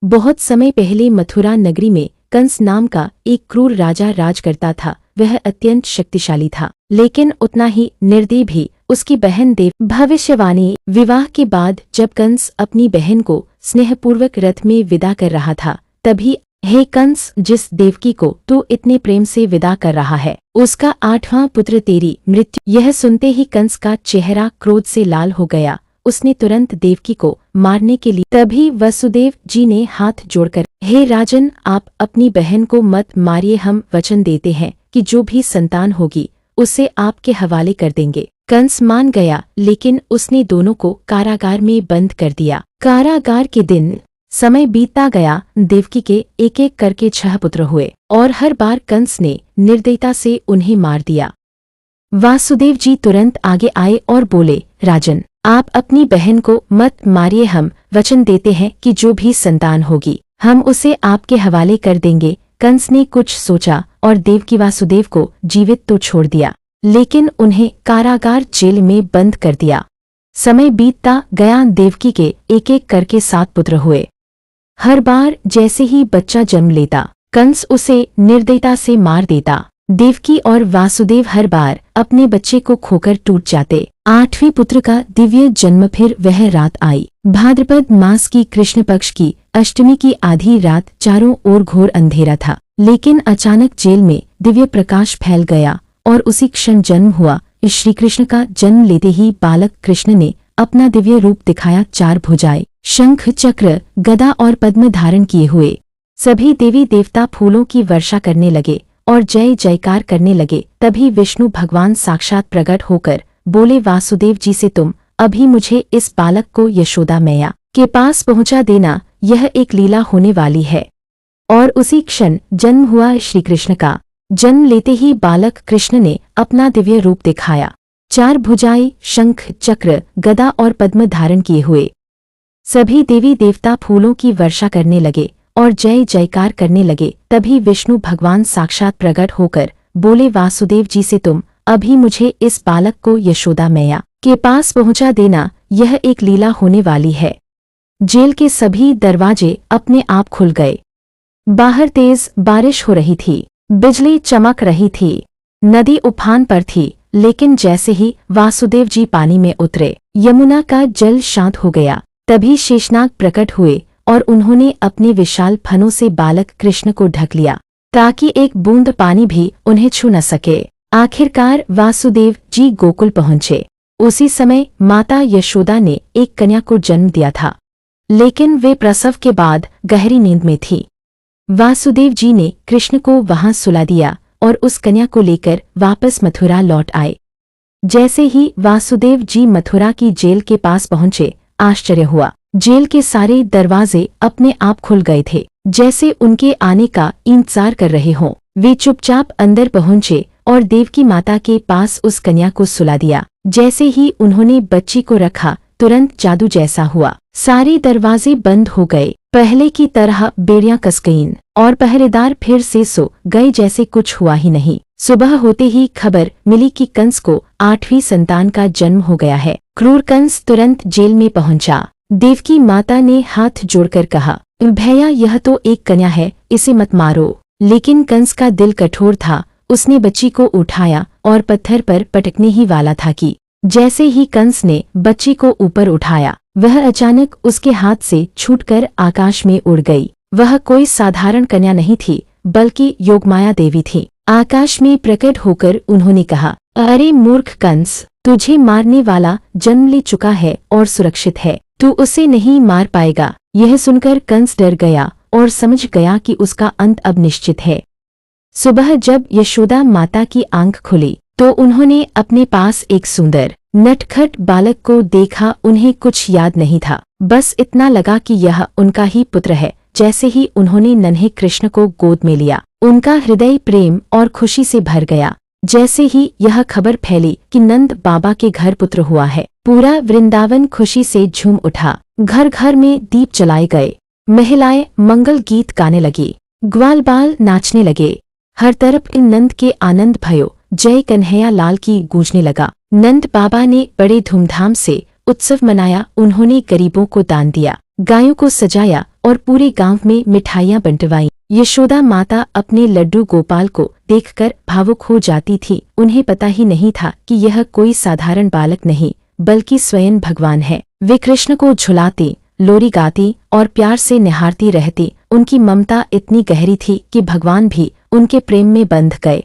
बहुत समय पहले मथुरा नगरी में कंस नाम का एक क्रूर राजा राज करता था। वह अत्यंत शक्तिशाली था, लेकिन उतना ही निर्दयी भी। उसकी बहन देव भविष्यवाणी। विवाह के बाद जब कंस अपनी बहन को स्नेहपूर्वक रथ में विदा कर रहा था, तभी हे कंस, जिस देवकी को तू इतने प्रेम से विदा कर रहा है, उसका 8वां पुत्र तेरी मृत्यु। यह सुनते ही कंस का चेहरा क्रोध से लाल हो गया। उसने तुरंत देवकी को मारने के लिए तभी वसुदेव जी ने हाथ जोड़कर, हे राजन, आप अपनी बहन को मत मारिए। हम वचन देते हैं कि जो भी संतान होगी उसे आपके हवाले कर देंगे। कंस मान गया, लेकिन उसने दोनों को कारागार में बंद कर दिया। कारागार के दिन समय बीतता गया। देवकी के एक एक करके 6 पुत्र हुए और हर बार कंस ने निर्दयता से उन्हें मार दिया। वासुदेव जी तुरंत आगे आए और बोले, राजन, आप अपनी बहन को मत मारिए। हम वचन देते हैं कि जो भी संतान होगी हम उसे आपके हवाले कर देंगे। कंस ने कुछ सोचा और देवकी वासुदेव को जीवित तो छोड़ दिया, लेकिन उन्हें कारागार जेल में बंद कर दिया। समय बीतता गया। देवकी के एक एक करके 7 पुत्र हुए। हर बार जैसे ही बच्चा जन्म लेता, कंस उसे निर्दयता से मार देता। देवकी और वासुदेव हर बार अपने बच्चे को खोकर टूट जाते। 8वें पुत्र का दिव्य जन्म। फिर वह रात आई, भाद्रपद मास की कृष्ण पक्ष की अष्टमी की आधी रात। चारों ओर घोर अंधेरा था, लेकिन अचानक जेल में दिव्य प्रकाश फैल गया और उसी क्षण जन्म हुआ। श्री कृष्ण का जन्म लेते ही बालक कृष्ण ने अपना दिव्य रूप दिखाया। 4 भुजाएं, शंख, चक्र, गदा और पद्म धारण किए हुए सभी देवी देवता फूलों की वर्षा करने लगे और जय जयकार करने लगे। तभी विष्णु भगवान साक्षात प्रकट होकर बोले, वासुदेव जी से तुम अभी मुझे इस बालक को यशोदा मैया के पास पहुंचा देना। यह एक लीला होने वाली है। और उसी क्षण जन्म हुआ श्री कृष्ण का। जन्म लेते ही बालक कृष्ण ने अपना दिव्य रूप दिखाया। 4 भुजाएं, शंख, चक्र, गदा और पद्म धारण किए हुए सभी देवी देवता फूलों की वर्षा करने लगे और जय जयकार करने लगे। तभी विष्णु भगवान साक्षात प्रकट होकर बोले, वासुदेव जी से तुम अभी मुझे इस बालक को यशोदा मैया के पास पहुंचा देना। यह एक लीला होने वाली है। जेल के सभी दरवाजे अपने आप खुल गए। बाहर तेज बारिश हो रही थी, बिजली चमक रही थी, नदी उफान पर थी। लेकिन जैसे ही वासुदेव जी पानी में उतरे, यमुना का जल शांत हो गया। तभी शेषनाग प्रकट हुए और उन्होंने अपने विशाल फनों से बालक कृष्ण को ढक लिया, ताकि एक बूंद पानी भी उन्हें छू न सके। आखिरकार वासुदेव जी गोकुल पहुंचे। उसी समय माता यशोदा ने एक कन्या को जन्म दिया था, लेकिन वे प्रसव के बाद गहरी नींद में थी। वासुदेव जी ने कृष्ण को वहां सुला दिया और उस कन्या को लेकर वापस मथुरा लौट आए। जैसे ही वासुदेव जी मथुरा की जेल के पास पहुंचे, आश्चर्य हुआ। जेल के सारे दरवाजे अपने आप खुल गए थे, जैसे उनके आने का इंतजार कर रहे हों। वे चुपचाप अंदर पहुंचे और देवकी माता के पास उस कन्या को सुला दिया। जैसे ही उन्होंने बच्ची को रखा, तुरंत जादू जैसा हुआ। सारे दरवाजे बंद हो गए। पहले की तरह बेड़ियां कस गईं और पहरेदार फिर से सो गए, जैसे कुछ हुआ ही नहीं। सुबह होते ही खबर मिली कि कंस को 8वीं संतान का जन्म हो गया है। क्रूर कंस तुरंत जेल में पहुंचा। देवकी माता ने हाथ जोड़कर कहा, भैया, यह तो एक कन्या है, इसे मत मारो। लेकिन कंस का दिल कठोर था। उसने बच्ची को उठाया और पत्थर पर पटकने ही वाला था कि जैसे ही कंस ने बच्ची को ऊपर उठाया, वह अचानक उसके हाथ से छूटकर आकाश में उड़ गई। वह कोई साधारण कन्या नहीं थी, बल्कि योगमाया देवी थी। आकाश में प्रकट होकर उन्होंने कहा, अरे मूर्ख कंस, तुझे मारने वाला जन्म ले चुका है और सुरक्षित है, तू उसे नहीं मार पाएगा। यह सुनकर कंस डर गया और समझ गया कि उसका अंत अब निश्चित है। सुबह जब यशोदा माता की आंख खुली, तो उन्होंने अपने पास एक सुंदर नटखट बालक को देखा। उन्हें कुछ याद नहीं था, बस इतना लगा कि यह उनका ही पुत्र है। जैसे ही उन्होंने नन्हे कृष्ण को गोद में लिया, उनका हृदय प्रेम और खुशी से भर गया। जैसे ही यह खबर फैली कि नंद बाबा के घर पुत्र हुआ है, पूरा वृंदावन खुशी से झूम उठा। घर घर में दीप जलाए गए, महिलाएं मंगल गीत गाने लगी, ग्वाल बाल नाचने लगे। हर तरफ नंद के आनंद भयो जय कन्हैया लाल की गूंजने लगा। नंद बाबा ने बड़े धूमधाम से उत्सव मनाया। उन्होंने गरीबों को दान दिया, गायों को सजाया और पूरे गांव में मिठाइयां बंटवाईं। यशोदा माता अपने लड्डू गोपाल को देखकर भावुक हो जाती थी। उन्हें पता ही नहीं था कि यह कोई साधारण बालक नहीं बल्कि स्वयं भगवान है। वे कृष्ण को झुलाते, लोरी गाती और प्यार से निहारती रहती। उनकी ममता इतनी गहरी थी कि भगवान भी उनके प्रेम में बंध गए।